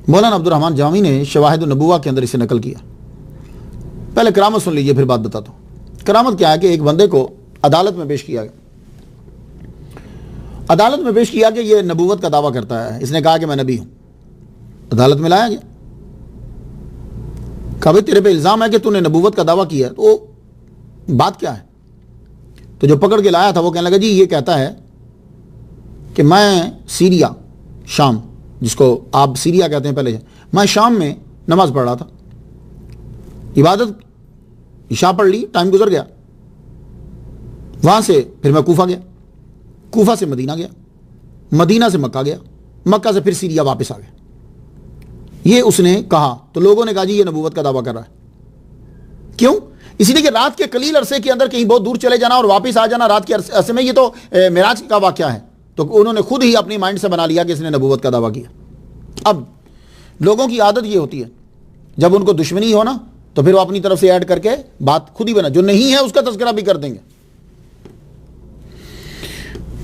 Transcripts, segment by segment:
मौलाना अब्दुल रहमान जामी ने शवाहिद नबुवा के अंदर इसे नकल किया। पहले करामत सुन लीजिए, फिर बात बताता हूँ। करामत क्या है कि एक बंदे को अदालत में पेश किया गया। अदालत में पेश किया कि ये नबूवत का दावा करता है। इसने कहा कि मैं नबी हूं। अदालत में लाया गया, कहा भाई तेरे पे इल्जाम है कि तूने नबूवत का दावा किया, तो बात क्या है? तो जो पकड़ के लाया था वो कहने लगा जी ये कहता है कि मैं सीरिया, शाम, जिसको आप सीरिया कहते हैं पहले, मैं शाम में नमाज पढ़ रहा था, इबादत इशा पढ़ ली, टाइम गुजर गया, वहां से फिर मैं कूफा गया, कूफा से मदीना गया, मदीना से मक्का गया, मक्का से फिर सीरिया वापस आ गया। ये उसने कहा तो लोगों ने कहा जी ये नबूवत का दावा कर रहा है। क्यों? इसलिए कि रात के कलील अरसे के अंदर कहीं बहुत दूर चले जाना और वापस आ जाना रात के अरसे में, ये तो मेराज का वाकया है। तो उन्होंने खुद ही अपनी माइंड से बना लिया कि इसने नबूवत का दावा किया। अब लोगों की आदत ये होती है, जब उनको दुश्मनी हो ना तो फिर वो अपनी तरफ से ऐड करके बात खुद ही बना, जो नहीं है उसका तज़किरा भी कर देंगे।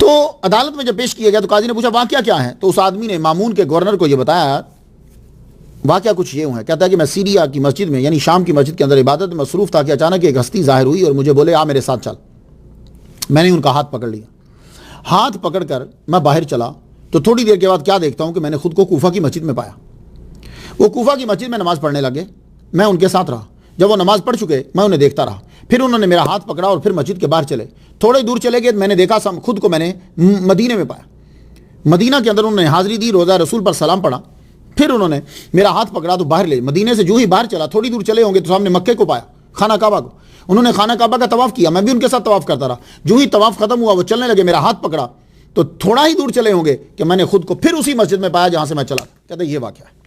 तो अदालत में जब पेश किया गया तो काजी ने पूछा वाकया क्या है? तो उस आदमी ने मामून के गवर्नर को यह बताया, वाकया कुछ ये है। कहता है कि मैं सीरिया की मस्जिद में, यानी शाम की मस्जिद के अंदर इबादत में मसरूफ था कि अचानक एक हस्ती जाहिर हुई और मुझे बोले आ मेरे साथ चल। मैंने उनका हाथ पकड़ लिया। हाथ पकड़कर मैं बाहर चला तो थोड़ी देर के बाद क्या देखता हूं कि मैंने खुद को कूफा की मस्जिद में पाया। वो कूफा की मस्जिद में नमाज पढ़ने लगे, मैं उनके साथ रहा। जब वो नमाज पढ़ चुके मैं उन्हें देखता रहा, फिर उन्होंने मेरा हाथ पकड़ा और फिर मस्जिद के बाहर चले। थोड़े दूर चले गए, मैंने देखा खुद को मैंने मदीने में पाया। मदीना के अंदर उन्होंने हाजिरी दी, रोज़ा रसूल पर सलाम पढ़ा, फिर उन्होंने मेरा हाथ पकड़ा तो बाहर ले। मदीने से जो ही बाहर चला, थोड़ी दूर चले होंगे तो सामने मक्के को पाया, खाना काबा को। उन्होंने खाना काबा का तवाफ किया, मैं भी उनके साथ तवाफ करता रहा। जो ही तवाफ खत्म हुआ वो चलने लगे, मेरा हाथ पकड़ा तो थोड़ा ही दूर चले होंगे कि मैंने खुद को फिर उसी मस्जिद में पाया जहां से मैं चला। कहते ये वाकया है।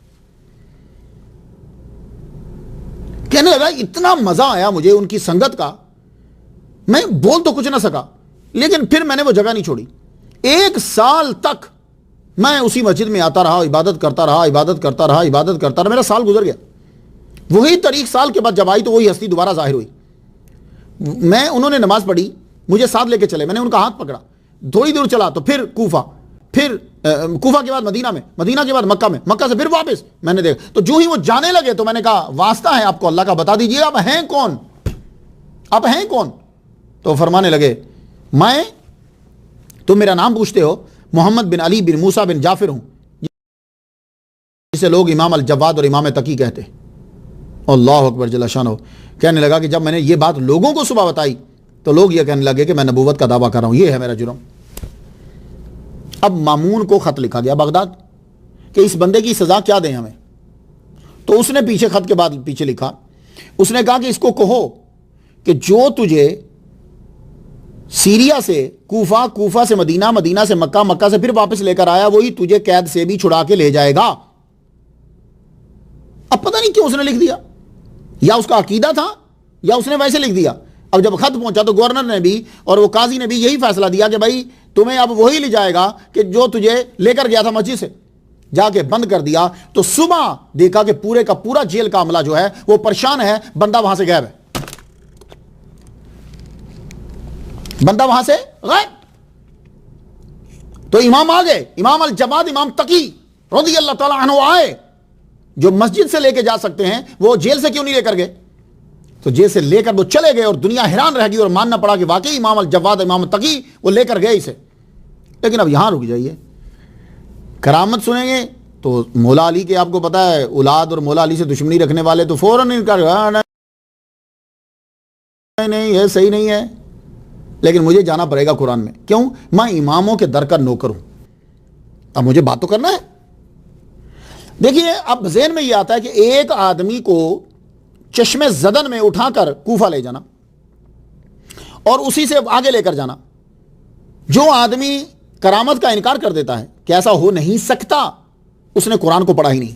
कहने लगा इतना मजा आया मुझे उनकी संगत का, मैं बोल तो कुछ ना सका, लेकिन फिर मैंने वो जगह नहीं छोड़ी। 1 साल तक मैं उसी मस्जिद में आता रहा, इबादत करता रहा, इबादत करता रहा, इबादत करता रहा। मेरा साल गुजर गया। वही तारीख साल के बाद जब आई तो वही हस्ती दोबारा जाहिर हुई। उन्होंने नमाज पढ़ी, मुझे साथ लेके चले, मैंने उनका हाथ पकड़ा, थोड़ी दूर चला तो फिर कूफा, फिर कूफा के बाद मदीना में, मदीना के बाद मक्का में, मक्का से फिर वापस मैंने देखा। तो जो ही वो जाने लगे तो मैंने कहा वास्ता है आपको अल्लाह का, बता दीजिए आप हैं कौन, आप हैं कौन? तो फरमाने लगे मैं, तुम मेरा नाम पूछते हो, मोहम्मद बिन अली बिन मूसा बिन जाफिर हूं, जिसे लोग इमाम अल जवाद और इमाम तकी कहते। अल्लाह अकबर जल्ल शानो। कहने लगा कि जब मैंने ये बात लोगों को सुबह बताई तो लोग ये कहने लगे कि मैं नबूवत का दावा कर रहा हूं, ये है मेरा जुर्म। अब मामून को खत लिखा गया बगदाद कि इस बंदे की सजा क्या दें हमें। तो उसने पीछे खत के बाद पीछे लिखा, उसने कहा कि इसको कहो कि जो तुझे सीरिया से कूफा, कूफा से मदीना, मदीना से मक्का, मक्का से फिर वापस लेकर आया, वही तुझे कैद से भी छुड़ा के ले जाएगा। अब पता नहीं क्यों उसने लिख दिया, या उसका अकीदा था या उसने वैसे लिख दिया। अब जब खत पहुंचा तो गवर्नर ने भी और वो काजी ने भी यही फैसला दिया कि भाई तुम्हें अब वही ले जाएगा कि जो तुझे लेकर गया था मस्जिद से। जाके बंद कर दिया तो सुबह देखा कि पूरे का पूरा जेल का अमला जो है वो परेशान है, बंदा वहां से गायब है, बंदा वहां से गायब। तो इमाम आ गए, इमाम अल जवाद, इमाम तकी रज़ियल्लाहु ताला अन्हु आए, जो मस्जिद से लेके जा सकते हैं, वो जेल से क्यों नहीं लेकर गए? तो जेल से लेकर वो चले गए और दुनिया हैरान रह गई और मानना पड़ा कि वाकई इमाम अल जवाद, इमाम तकी वो लेकर गए इसे। लेकिन अब यहां रुक जाइए, करामत सुनेंगे तो मौला अली के, आपको पता है औलाद और मौला अली से दुश्मनी रखने वाले तो फौरन इनकार, नहीं है, सही नहीं है। लेकिन मुझे जाना पड़ेगा कुरान में, क्यों? मैं इमामों के दर का नौकर हूं, अब मुझे बात तो करना है। देखिए अब ज़हन में यह आता है कि एक आदमी को चश्मे जदन में उठाकर कूफा ले जाना और उसी से आगे लेकर जाना। जो आदमी करामत का इनकार कर देता है कि ऐसा हो नहीं सकता, उसने कुरान को पढ़ा ही नहीं।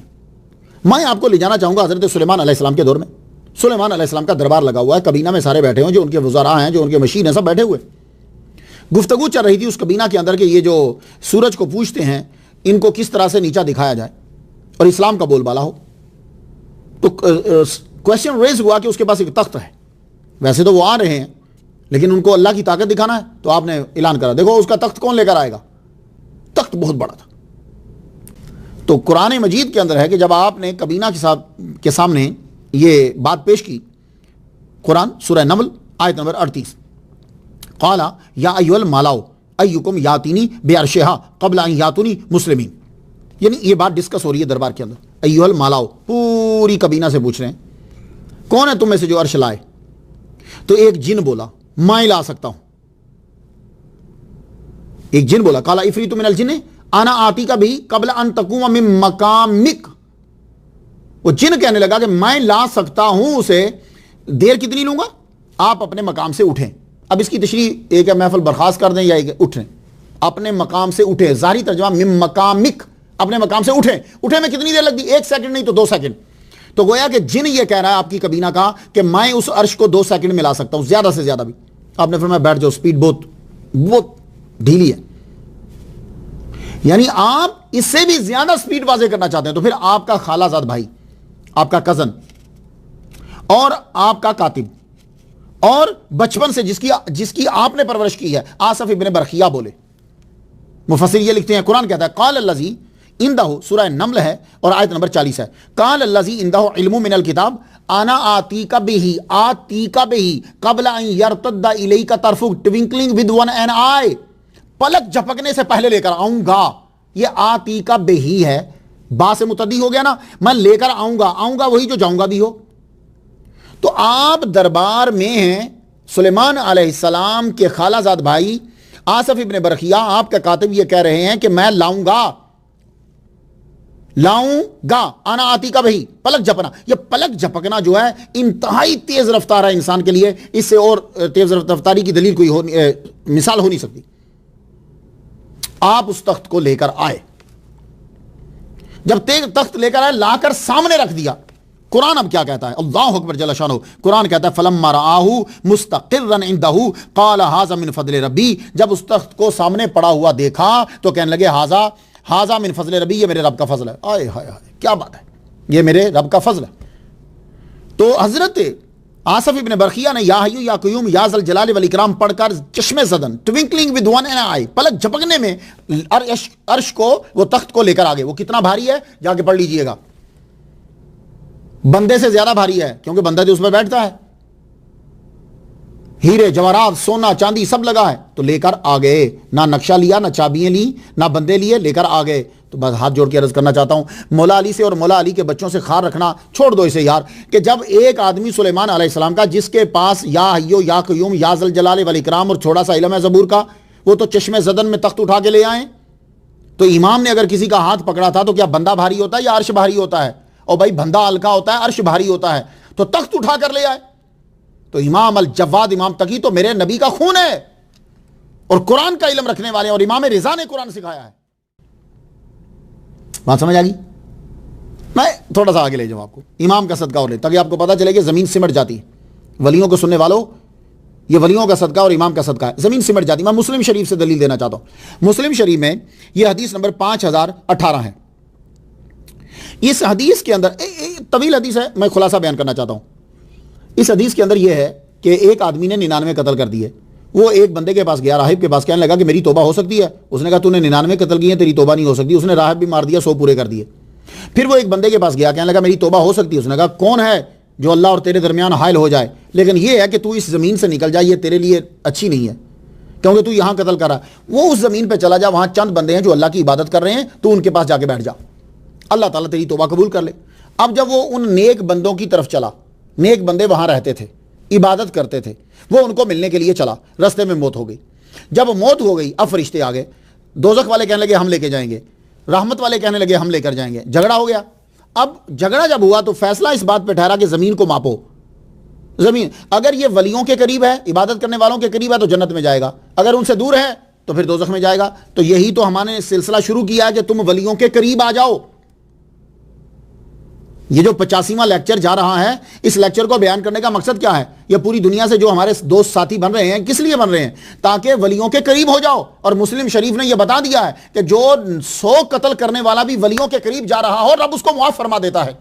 मैं आपको ले जाना चाहूंगा हजरत सुलेमान अलैहिस्सलाम के दौर में। सुलेमान अलैहिस्सलाम का दरबार लगा हुआ है, कबीना में सारे बैठे हुए, जो उनके वज़रा हैं, जो उनके मशीन हैं, सब बैठे हुए। गुफ्तगू चल रही थी उस कबीना के अंदर कि ये जो सूरज को पूछते हैं इनको किस तरह से नीचा दिखाया जाए और इस्लाम का बोलबाला हो। तो क्वेश्चन रेज हुआ कि उसके पास एक तख्त है, वैसे तो वो आ रहे हैं लेकिन उनको अल्लाह की ताकत दिखाना है, तो आपने ऐलान करा देखो उसका तख्त कौन लेकर आएगा। तख्त बहुत बड़ा था। तो कुरान मजीद के अंदर है कि जब आपने कबीना के सामने ये बात पेश की, कुरान सूरह नमल आयत नंबर 38, क़ाला या अय्युहल मालाओ अय्युकुम यातीनी बिअर्शिहा क़ब्ल अन यातूनी मुस्लिमीन। यानी ये बात डिस्कस हो रही है दरबार के अंदर। अय्युहल मालाओ, पूरी कबीना से पूछ रहे हैं कौन है तुम में से जो अर्श लाए। तो एक जिन बोला मैं ला सकता हूं। एक जिन बोला काला इफरीतु मिनल जिन्नि आना आती का भी कबल अन तकूम मिन मकामिक। वो जिन कहने लगा कि मैं ला सकता हूं उसे, देर कितनी लूंगा, आप अपने मकाम से उठें। अब इसकी तशरीह एक है महफिल बर्खास्त कर दें या एक उठें, अपने मकाम से उठे। जारी तर्जमा मिन मकामिक, अपने मकाम से उठे। उठे में कितनी देर लगती, 1 सेकंड नहीं तो 2 सेकंड। तो गोया कि जिन ये कह रहा है आपकी कबीना का कि मैं उस अर्श को 2 सेकंड में ला सकता हूं, ज्यादा से ज्यादा भी। आपने फरमाया बैठ जाओ, स्पीड बहुत ढीली है। यानी आप इससे भी ज्यादा स्पीड वाजे करना चाहते हैं तो फिर आपका खालाजाद भाई, आपका कजन और आपका कातिब और बचपन से जिसकी आपने परवरिश की है, आसफ इब्न बरखिया बोले। मुफस्सिर ये लिखते हैं, कुरान कहता है काल अल्लज़ी इंदहु, सूरह नम्ल है और आयत नंबर 40 है, काल अल्लज़ी इंदहु इल्मु मिनल किताब आना आतीका बिही क़ब्ल अन यरतद्दा इलैका तरफुक ट्विंकलिंग विद वन एन आई। पलक झपकने से पहले लेकर आऊंगा। ये आतीका बिही है, बा से मुतद्दी हो गया ना, मैं लेकर आऊंगा वही जो जाऊंगा भी हो। तो आप दरबार में हैं, सुलेमान अलैहिस्सलाम के खालाजाद भाई आसफ इब्न बरखिया, आपका कातिब ये कह रहे हैं कि मैं लाऊंगा आना आती का भाई, पलक झपकना। ये पलक झपकना जो है इंतहाई तेज रफ्तार है इंसान के लिए, इससे और तेज रफ्तारी की दलील कोई मिसाल हो नहीं सकती। आप उस तख्त को लेकर आए, जब तख्त लेकर आए, लाकर सामने रख दिया। कुरान अब क्या कहता है, अल्लाहु अकबर जल्ल शानहु, कुरान कहता है फलम्मा रआहु मुस्तक़िर्रन इंदहु क़ाल हाज़ा मिन फ़ज़्ल रब्बी। जब उस तख्त को सामने पड़ा हुआ देखा तो कहने लगे हाज़ा मिन फ़ज़्ल रब्बी, ये मेरे रब का फजल है। आए हाय हाय, क्या बात है, ये मेरे रब का फजल है। तो हजरत आसफ इब्न बरखिया ने या हय्यु या क़य्यूम या ज़ल जलाल वल इकराम पढ़कर चश्मे ज़दन, ट्विंकलिंग विद वन एन आई, पलक झपकने में अर्श को, वो तख्त को लेकर आगे। वो कितना भारी है जाके पढ़ लीजिएगा, बंदे से ज्यादा भारी है, क्योंकि बंदा जो उसमें बैठता है, हीरे जवाहरात सोना चांदी सब लगा है। तो लेकर आ गए, ना नक्शा लिया, ना चाबियां ली, ना बंदे लिए, लेकर आ गए। तो बस हाथ जोड़ के अर्ज करना चाहता हूं मौला अली से और मौला अली के बच्चों से खार रखना छोड़ दो इसे यार, कि जब एक आदमी सुलेमान अलैहिस्सलाम का, जिसके पास या हय्यो या क़य्यूम या ज़ल जलाल वल इकराम और थोड़ा सा इल्म है ज़बूर का, वो तो चश्मे ज़दन में तख्त उठा के ले आए। तो इमाम ने अगर किसी का हाथ पकड़ा था तो क्या बंदा भारी होता है या अर्श भारी होता है? और भाई बंदा हल्का होता है, अर्श भारी होता है। तो तख्त उठा कर ले आए। तो इमाम अल जवाद, इमाम तकी तो मेरे नबी का खून है और कुरान का इल्म रखने वाले, और इमाम रिजा ने कुरान सिखाया है। बात समझ आ गई? मैं थोड़ा सा आगे ले जाऊं आपको, इमाम का सदका और ले, ताकि आपको पता चले कि जमीन सिमट जाती है। वलियों को सुनने वालों, ये वलियों का सदका और इमाम का सदका है, जमीन सिमट जाती है। मैं मुस्लिम शरीफ से दलील देना चाहता हूं। मुस्लिम शरीफ में यह हदीस नंबर 5018 है। इस हदीस के अंदर तवील हदीस है, मैं खुलासा बयान करना चाहता हूं। इस हदीस के अंदर यह है कि एक आदमी ने 99 कत्ल कर दिए। वो एक बंदे के पास गया, राहिब के पास, कहने लगा कि मेरी तौबा हो सकती है। उसने कहा तूने 99 कत्ल किए, तेरी तौबा नहीं हो सकती। उसने राहिब भी मार दिया, 100 पूरे कर दिए। फिर वो एक बंदे के पास गया, कहने लगा मेरी तौबा हो सकती है। उसने कहा कौन है जो अल्लाह और तेरे दरमियान हायल हो जाए, लेकिन यह है कि तू इस ज़मीन से निकल जाए, ये तेरे लिए अच्छी नहीं है, क्योंकि तू यहां कत्ल करा। वो उस ज़मीन पर चला जा, वहां चंद बंदे हैं जो अल्लाह की इबादत कर रहे हैं, तू उनके पास जाके बैठ जा, अल्लाह ताला तेरी तौबा कबूल कर ले। अब जब वो उन नेक बंदों की तरफ चला, नेक बंदे वहां रहते थे, इबादत करते थे, वो उनको मिलने के लिए चला, रास्ते में मौत हो गई। जब मौत हो गई, अब फरिश्ते आ गए। दोज़ख वाले कहने लगे हम लेके जाएंगे, रहमत वाले कहने लगे हम लेकर जाएंगे। झगड़ा हो गया। अब झगड़ा जब हुआ तो फैसला इस बात पे ठहरा कि जमीन को मापो। जमीन अगर ये वलियों के करीब है, इबादत करने वालों के करीब है, तो जन्नत में जाएगा, अगर उनसे दूर है तो फिर दोज़ख में जाएगा। तो यही तो हमारे सिलसिला शुरू किया है कि तुम वलियों के करीब आ जाओ। ये जो 85वां लेक्चर जा रहा है, इस लेक्चर को बयान करने का मकसद क्या है? ये पूरी दुनिया से जो हमारे दोस्त साथी बन रहे हैं, किस लिए बन रहे हैं? ताकि वलियों के करीब हो जाओ। और मुस्लिम शरीफ ने यह बता दिया है कि जो 100 कत्ल करने वाला भी वलियों के करीब जा रहा हो, रब उसको मुआफ फरमा देता है।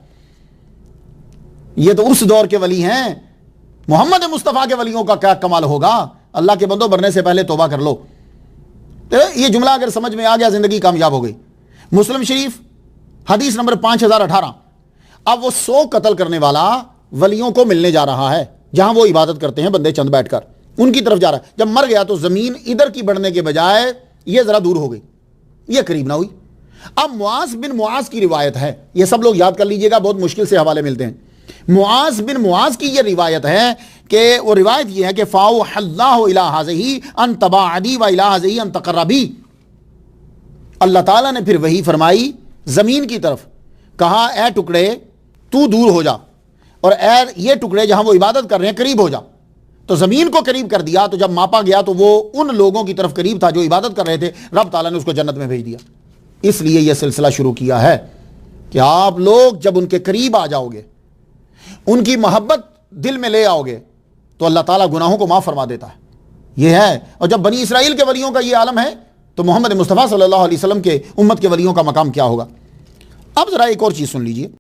ये तो उस दौर के वली हैं। मोहम्मद मुस्तफ़ा के वलियों का क्या कमाल होगा। अल्लाह के बंदों, मरने से पहले तौबा कर लो। तो ये जुमला अगर समझ में आ गया, जिंदगी कामयाब हो गई। मुस्लिम शरीफ हदीस नंबर 5018। अब वो 100 कत्ल करने वाला वलियों को मिलने जा रहा है, जहां वो इबादत करते हैं बंदे चंद बैठकर, उनकी तरफ जा रहा है। जब मर गया तो जमीन इधर की बढ़ने के बजाय ये जरा दूर हो गई, ये करीब ना हुई। अब मुआज बिन मुआज की रिवायत है, ये सब लोग याद कर लीजिएगा, बहुत मुश्किल से हवाले मिलते हैं। मुआज बिन मुआज की ये रिवायत है कि वो रिवायत ये है कि फाउ अल्लाह इला हाज़िही अन तबाअदी व इला हाज़िही अन तक़र्रबी। अल्लाह ताला ने फिर वही फरमाई जमीन की तरफ, कहा ए टुकड़े तू दूर हो जा, और ए ये टुकड़े जहां वो इबादत कर रहे हैं करीब हो जा। तो जमीन को करीब कर दिया, तो जब मापा गया तो वो उन लोगों की तरफ करीब था जो इबादत कर रहे थे, रब ताला ने उसको जन्नत में भेज दिया। इसलिए यह सिलसिला शुरू किया है कि आप लोग जब उनके करीब आ जाओगे, उनकी मोहब्बत दिल में ले आओगे, तो अल्लाह ताला गुनाहों को माफ फरमा देता है। यह है। और जब बनी इसराइल के वलियों का यह आलम है, तो मोहम्मद मुस्तफ़ा सल्लल्लाहु अलैहि वसल्लम के उम्मत के वलियों का मकाम क्या होगा। अब जरा एक और चीज सुन लीजिए।